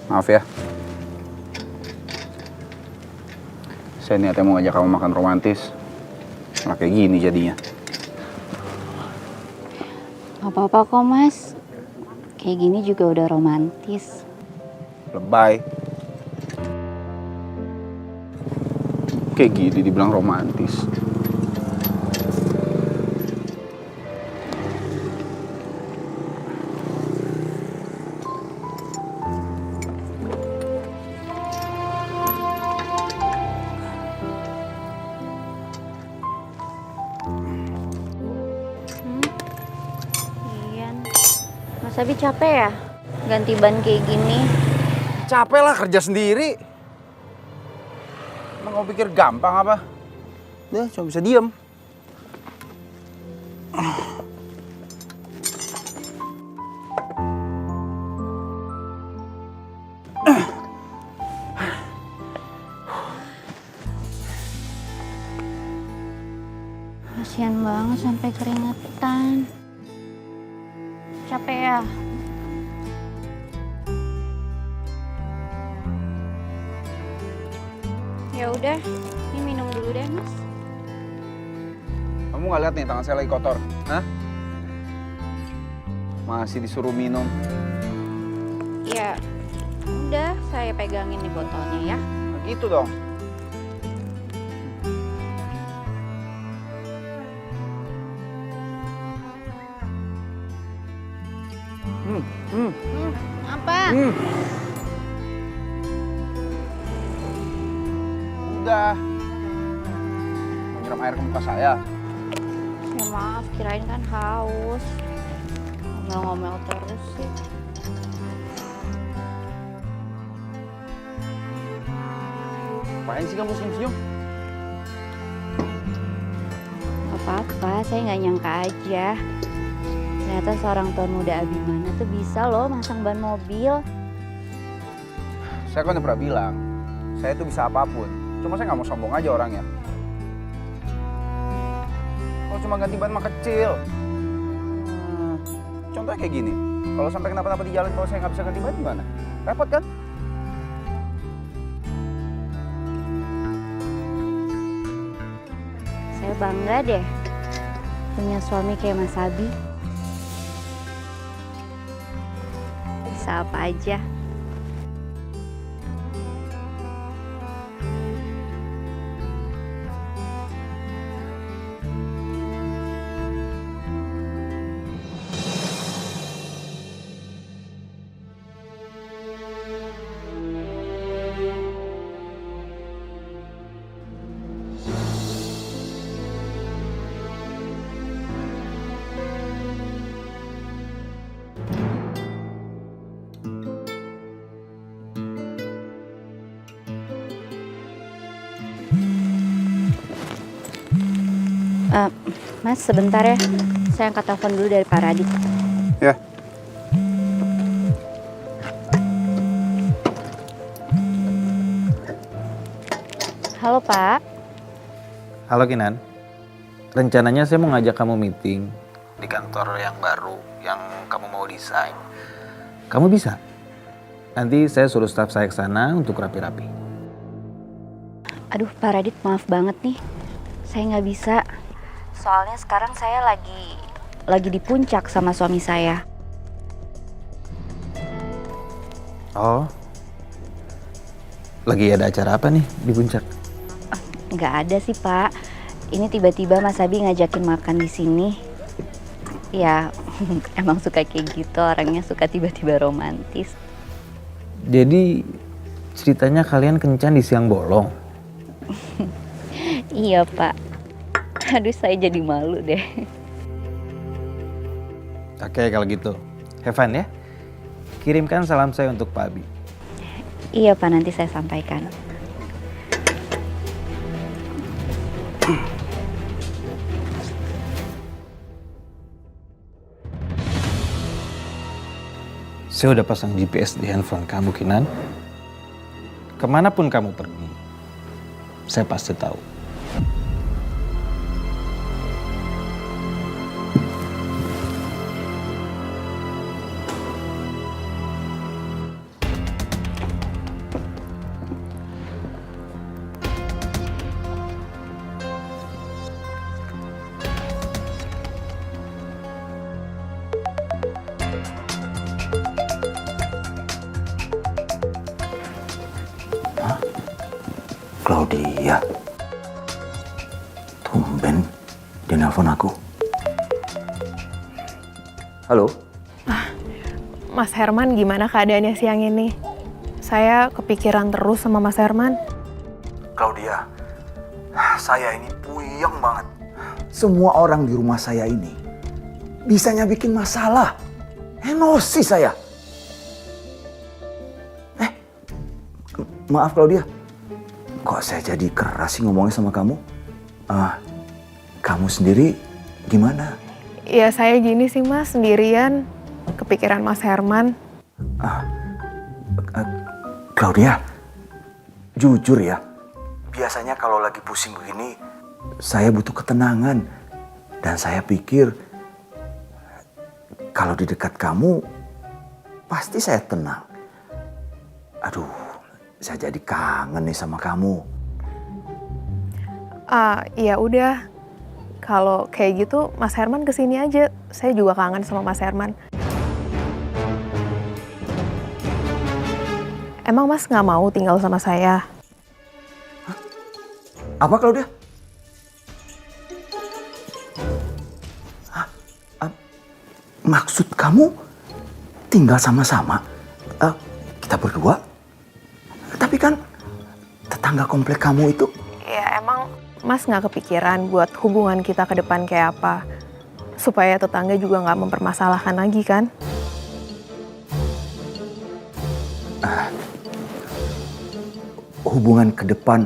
Maaf ya. Saya niatnya mau ngajak kamu makan romantis. Malah kayak gini jadinya. Gak apa-apa kok mas. Kayak gini juga udah romantis. Lebay. Kayak gini dibilang romantis. Iya. Mas Abi capek ya? Ganti ban kayak gini. Capek lah kerja sendiri. Emang kamu pikir gampang apa? Udah, cuma bisa diem. Kasian banget sampai keringetan. Capek ya? Ya udah, ini minum dulu deh mas. Kamu nggak lihat nih tangan saya lagi kotor? Hah? Masih disuruh minum. Ya, udah saya pegangin nih botolnya ya. Nah, gitu dong. Apa? Udah. Mau nyiram air ke muka saya. Ya maaf, kirain kan haus. Ngomel-ngomel terus sih. Ngapain sih kamu senyum-senyum? Gak apa-apa, saya nggak nyangka aja. Ternyata seorang tuan muda Abimana tuh bisa loh masang ban mobil. Saya kan udah pernah bilang, saya tuh bisa apapun. Cuma saya nggak mau sombong aja orangnya. Kalau cuma ganti ban mah kecil. Contohnya kayak gini. Kalau sampai kenapa-napa di jalan, kalau saya nggak bisa ganti ban gimana? Repot kan? Saya bangga deh punya suami kayak Mas Abi. Bisa apa aja. Mas, sebentar ya. Saya angkat telepon dulu dari Pak Radit. Ya. Halo, Pak. Halo Kinan, rencananya saya mau ngajak kamu meeting di kantor yang baru yang kamu mau desain. Kamu bisa? Nanti saya suruh staf saya ke sana untuk rapi-rapi. Aduh, Pak Radit, maaf banget nih. Saya nggak bisa. Soalnya sekarang saya lagi di puncak sama suami saya. Oh, lagi ada acara apa nih di puncak? Nggak ada sih, Pak. Ini tiba-tiba Mas Abi ngajakin makan di sini. Ya, emang suka kayak gitu. Orangnya suka tiba-tiba romantis. Jadi ceritanya kalian kencan di siang bolong? Iya, Pak. Aduh, saya jadi malu deh. Oke kalau gitu, have fun ya. Kirimkan salam saya untuk Pak Abi. Iya, Pak. Nanti saya sampaikan. Saya udah pasang GPS di handphone kamu, Kinan. Kemanapun kamu pergi, saya pasti tahu. Claudia. Tumben dia nelpon aku. Halo? Mas Herman gimana keadaannya siang ini? Saya kepikiran terus sama Mas Herman. Claudia, saya ini puyeng banget. Semua orang di rumah saya ini bisanya bikin masalah. Emosi saya. Maaf Claudia, kok saya jadi keras sih ngomongnya sama kamu? Kamu sendiri gimana? Ya saya gini sih Mas, sendirian. Kepikiran Mas Herman. Claudia, jujur ya, biasanya kalau lagi pusing begini, saya butuh ketenangan. Dan saya pikir, kalau di dekat kamu, pasti saya tenang. Aduh, saya jadi kangen nih sama kamu. Ya udah, kalau kayak gitu Mas Herman kesini aja. Saya juga kangen sama Mas Herman. Emang Mas nggak mau tinggal sama saya? Apa Claudia? Maksud kamu tinggal sama-sama? Kita berdua? Tapi kan tetangga komplek kamu itu... Ya emang Mas nggak kepikiran buat hubungan kita ke depan kayak apa? Supaya tetangga juga nggak mempermasalahkan lagi kan? Hubungan ke depan,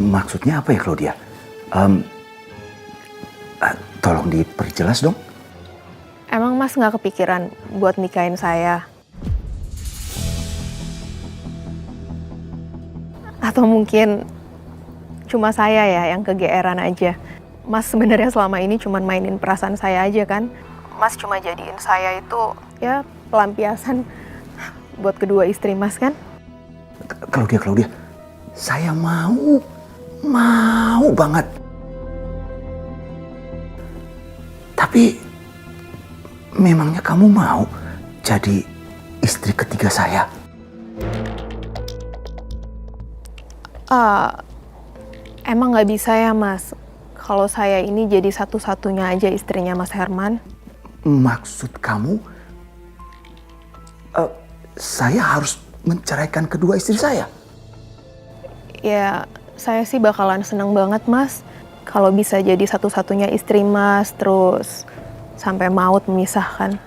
maksudnya apa ya Claudia? Tolong diperjelas dong. Emang Mas nggak kepikiran buat nikahin saya? Atau mungkin cuma saya ya yang kegeeran aja? Mas sebenarnya selama ini cuma mainin perasaan saya aja kan? Mas cuma jadiin saya itu ya pelampiasan buat kedua istri Mas kan? Claudia, saya mau banget. Tapi memangnya kamu mau jadi istri ketiga saya? Emang nggak bisa ya Mas? Kalau saya ini jadi satu-satunya aja istrinya Mas Herman. Maksud kamu, saya harus menceraikan kedua istri saya? Ya, saya sih bakalan seneng banget Mas. Kalau bisa jadi satu-satunya istri Mas, terus sampai maut memisahkan.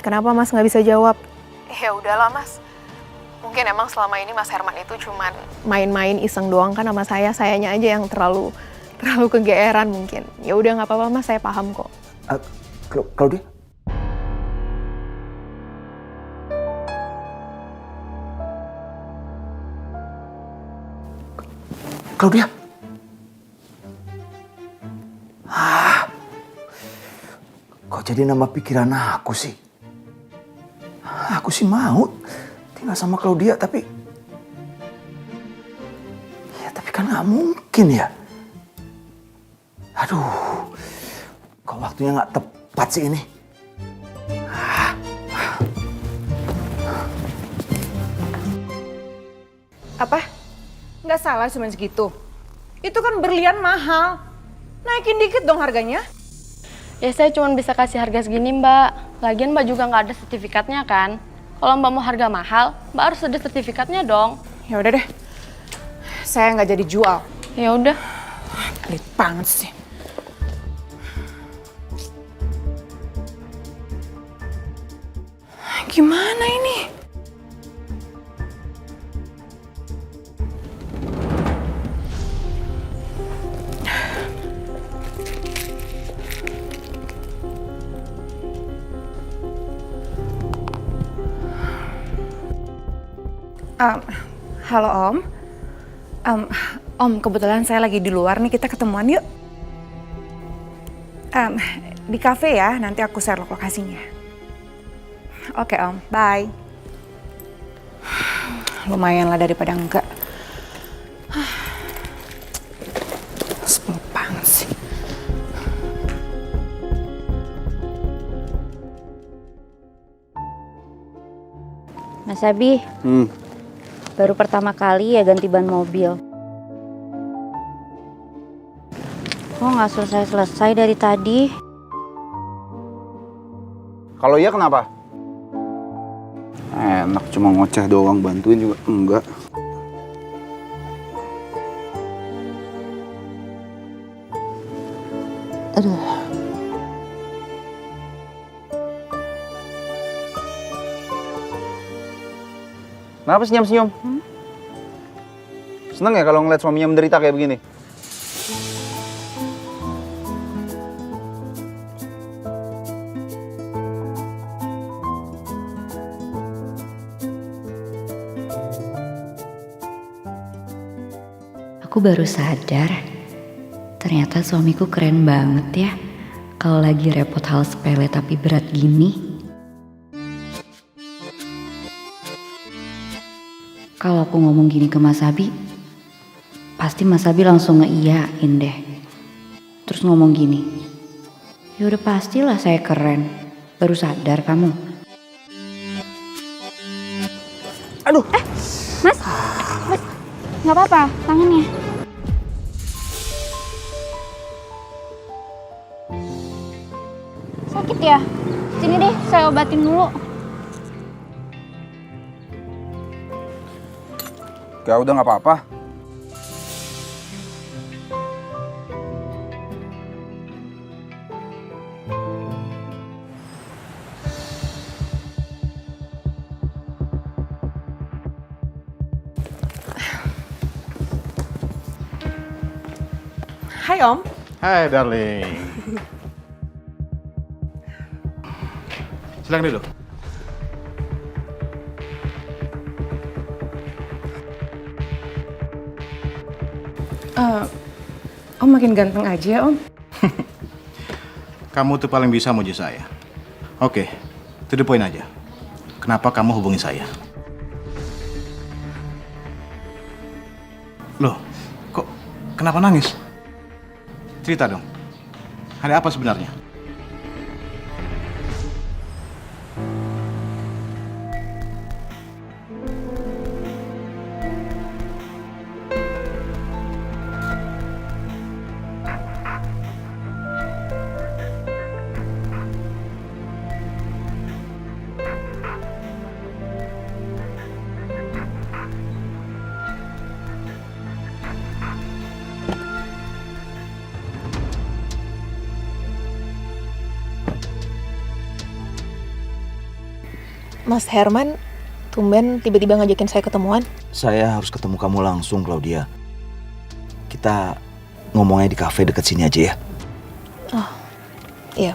Kenapa Mas nggak bisa jawab? Ya udahlah Mas. Mungkin emang selama ini Mas Herman itu cuman main-main iseng doang kan sama saya. Sayanya aja yang terlalu kegeeran mungkin. Ya udah nggak apa-apa Mas, saya paham kok. Claudia? Claudia? Kok jadi nambah pikiran aku sih? Aku sih mau tinggal sama Claudia, tapi kan nggak mungkin ya. Aduh, kok waktunya nggak tepat sih ini? Apa? Nggak salah cuma segitu. Itu kan berlian mahal. Naikin dikit dong harganya. Ya saya cuma bisa kasih harga segini Mbak. Lagian Mbak juga nggak ada sertifikatnya kan. Kalau Mbak mau harga mahal, Mbak harus ada sertifikatnya dong. Ya udah deh. Saya nggak jadi jual. Ya udah. Pelit banget sih. Gimana ini? Halo Om. Om, kebetulan saya lagi di luar nih, kita ketemuan yuk. Di kafe ya, nanti aku share lokasinya. Oke Om, bye. Lumayan lah daripada enggak. Sebel banget sih. Mas Abi, baru pertama kali ya ganti ban mobil. Kok nggak selesai-selesai dari tadi? Kalau iya kenapa? Enak cuma ngoceh doang, bantuin juga enggak. Aduh. Kenapa senyum-senyum? Seneng ya kalau ngeliat suaminya menderita kayak begini? Aku baru sadar, ternyata suamiku keren banget ya. Kalau lagi repot hal sepele tapi berat gini. Kalau aku ngomong gini ke Mas Abi, pasti Mas Abi langsung ngeiyain deh. Terus ngomong gini, ya udah pastilah saya keren. Baru sadar kamu. Aduh! Mas, nggak apa-apa, tangannya. Sakit ya? Sini deh, saya obatin dulu. Ya udah nggak apa-apa. Hai Om. Hai darling. Silakan duduk. Om makin ganteng aja ya Om. Kamu tuh paling bisa muji saya. Oke, to the point aja. Kenapa kamu hubungi saya? Loh, kok kenapa nangis? Cerita dong. Ada apa sebenarnya? Mas Herman, tumben tiba-tiba ngajakin saya ketemuan. Saya harus ketemu kamu langsung, Claudia. Kita ngomongnya di kafe dekat sini aja ya. Oh, iya.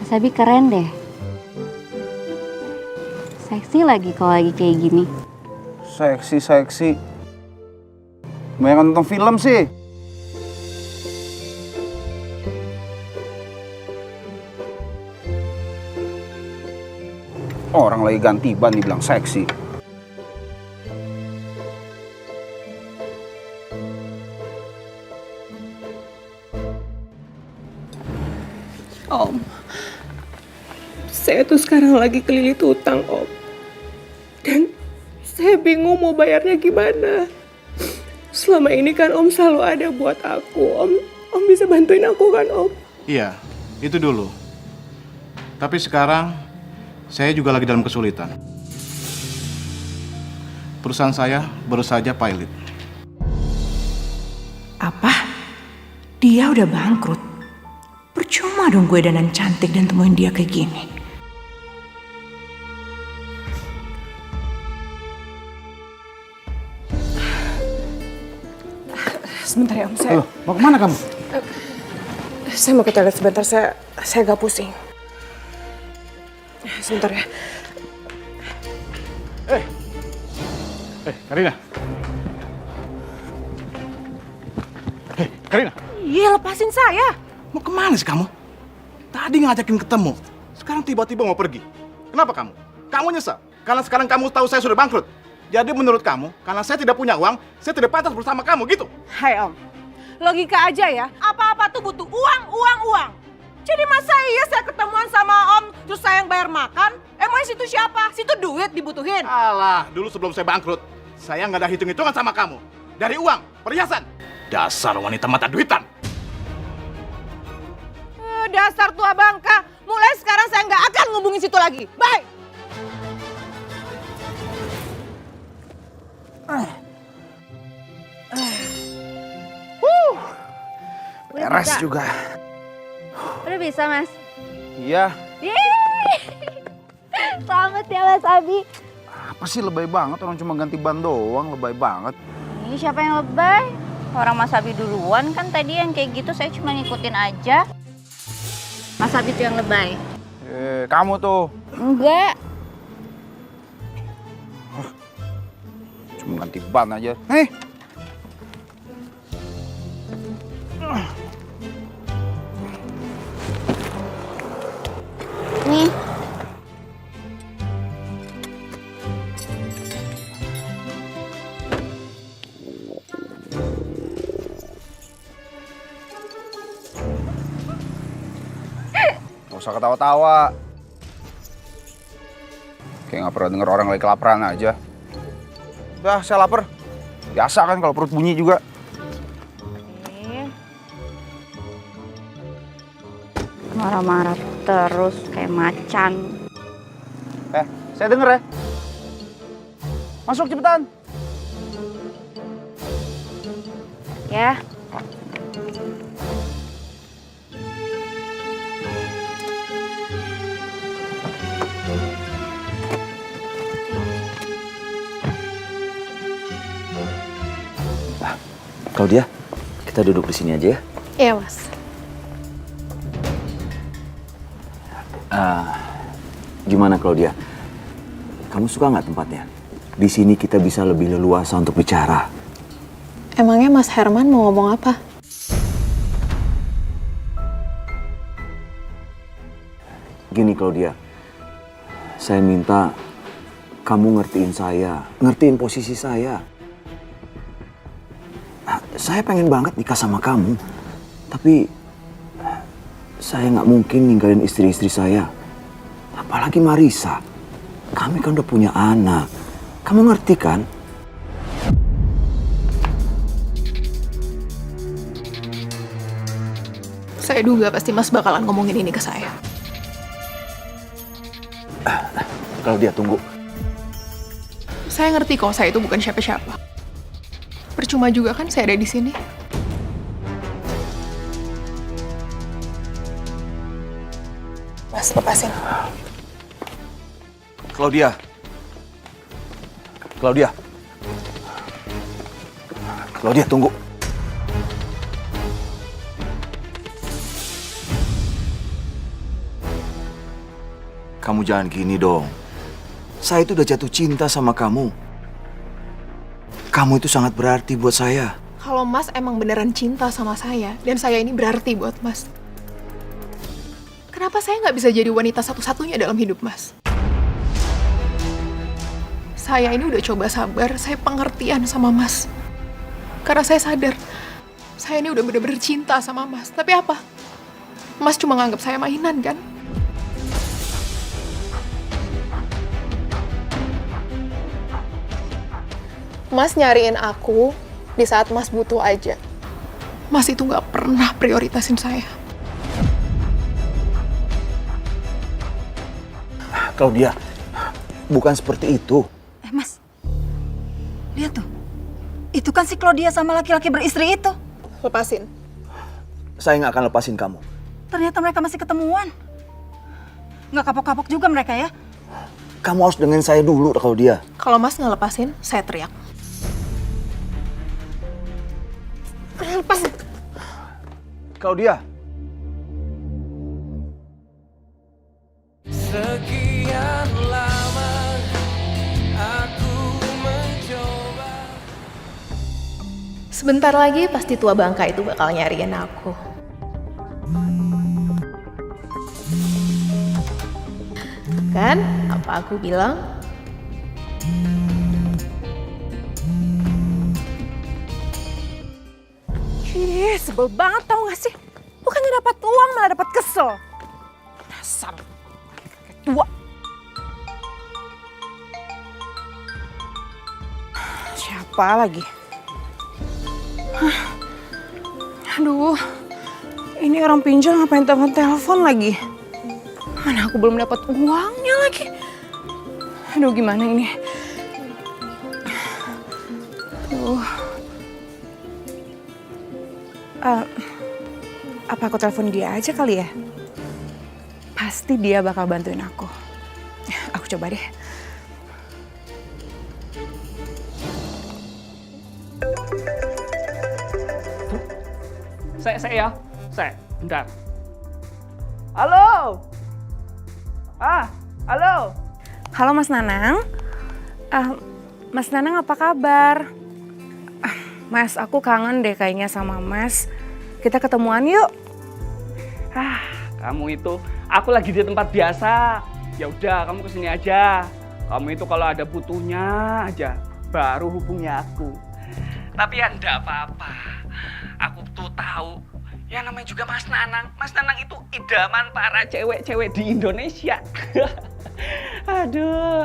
Mas Abi keren deh. Seksi lagi kalau lagi kayak gini. Seksi. Banyak nonton film sih. Orang lagi ganti ban dibilang seksi. Om, saya tuh sekarang lagi kelilit utang, Om. Dan saya bingung mau bayarnya gimana. Selama ini kan Om selalu ada buat aku. Om bisa bantuin aku kan, Om? Iya, itu dulu. Tapi sekarang saya juga lagi dalam kesulitan. Perusahaan saya baru saja pilot. Apa? Dia udah bangkrut? Percuma dong gue dandan cantik dan temuin dia kayak gini. Sebentar ya Om, saya Loh, mau kemana kamu? mau ke toilet sebentar, saya agak pusing. Sebentar ya. Karina. Karina. Iya, lepasin saya. Mau kemana sih kamu? Tadi ngajakin ketemu. Sekarang tiba-tiba mau pergi. Kenapa kamu? Kamu nyesal? Karena sekarang kamu tahu saya sudah bangkrut. Jadi menurut kamu, karena saya tidak punya uang, saya tidak pantas bersama kamu gitu. Hai Om, logika aja ya. Apa-apa tuh butuh uang, uang, uang. Jadi masa iya saya ketemuan sama Om, terus saya yang bayar makan? Emangnya situ siapa? Situ duit dibutuhin. Alah, dulu sebelum saya bangkrut, saya nggak ada hitung-hitungan sama kamu. Dari uang, perhiasan. Dasar wanita mata duitan. Dasar tua bangka. Mulai sekarang saya nggak akan ngubungin situ lagi. Bye. Beres juga. Udah bisa Mas? Iya. Selamat ya Mas Abi. Apa sih lebay banget, orang cuma ganti ban doang, lebay banget. Ini siapa yang lebay? Orang Mas Abi duluan kan tadi yang kayak gitu saya cuma ngikutin aja. Mas Abi tuh yang lebay. Kamu tuh. Enggak. Cuma ganti ban aja. Nih. Nih. Gak usah ketawa-tawa. Kayak gak pernah denger orang lagi kelaparan aja. Udah, saya lapar. Biasa kan kalau perut bunyi juga. Marah-marah terus kayak macan. Saya denger ya. Masuk cepetan. Ya. Claudia, kita duduk di sini aja ya. Iya, Mas. Gimana Claudia? Kamu suka nggak tempatnya? Di sini kita bisa lebih leluasa untuk bicara. Emangnya Mas Herman mau ngomong apa? Gini Claudia, saya minta kamu ngertiin saya, ngertiin posisi saya. Saya pengen banget nikah sama kamu, tapi saya nggak mungkin ninggalin istri-istri saya. Apalagi Marisa, kami kan udah punya anak. Kamu ngerti kan? Saya duga pasti Mas bakalan ngomongin ini ke saya. Claudia, tunggu. Saya ngerti kok saya itu bukan siapa-siapa. Percuma juga kan saya ada di sini. Mas, lepasin. Claudia. Claudia. Claudia, tunggu. Kamu jangan gini dong. Saya itu udah jatuh cinta sama kamu. Kamu itu sangat berarti buat saya. Kalau Mas emang beneran cinta sama saya, dan saya ini berarti buat Mas, kenapa saya nggak bisa jadi wanita satu-satunya dalam hidup Mas? Saya ini udah coba sabar, saya pengertian sama Mas. Karena saya sadar, saya ini udah bener-bener cinta sama Mas. Tapi apa? Mas cuma nganggap saya mainan kan? Mas nyariin aku di saat Mas butuh aja. Mas itu nggak pernah prioritasin saya. Claudia, bukan seperti itu. Mas, lihat tuh. Itu kan si Claudia sama laki-laki beristri itu. Lepasin. Saya nggak akan lepasin kamu. Ternyata mereka masih ketemuan. Nggak kapok-kapok juga mereka ya. Kamu harus dengerin saya dulu, Claudia. Kalau Mas nggak lepasin, saya teriak. Lepasin. Claudia. Sekian lama aku mencoba. Sebentar lagi pasti tua bangka itu bakal nyariin aku. Kan? Apa aku bilang? Ih, sebel banget tau gak sih? Bukannya dapat uang malah dapat kesel. Dasar kakek tua. Siapa lagi? Hah? Aduh, ini orang pinjol ngapain telepon lagi? Mana aku belum dapat uangnya lagi. Aduh, gimana ini? Aduh. Apa aku telepon dia aja kali ya? Pasti dia bakal bantuin aku. Aku coba deh. Saya, bentar. Halo? Halo? Halo Mas Nanang. Mas Nanang apa kabar? Mas, aku kangen deh kayaknya sama Mas. Kita ketemuan yuk. Kamu itu, aku lagi di tempat biasa. Ya udah, kamu kesini aja. Kamu itu kalau ada butuhnya aja, baru hubungi aku. Tapi ya enggak apa-apa. Aku tuh tahu, ya namanya juga Mas Nanang. Mas Nanang itu idaman para cewek-cewek di Indonesia. Aduh.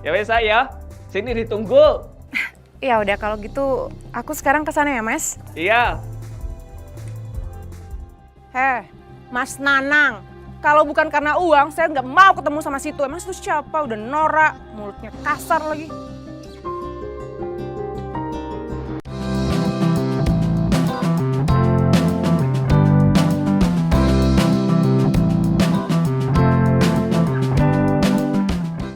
Ya wes saya, sini ditunggu. Ya udah kalau gitu, aku sekarang kesana ya Mas. Iya. Mas Nanang, kalau bukan karena uang, saya nggak mau ketemu sama situ. Mas itu siapa? Udah norak, mulutnya kasar lagi.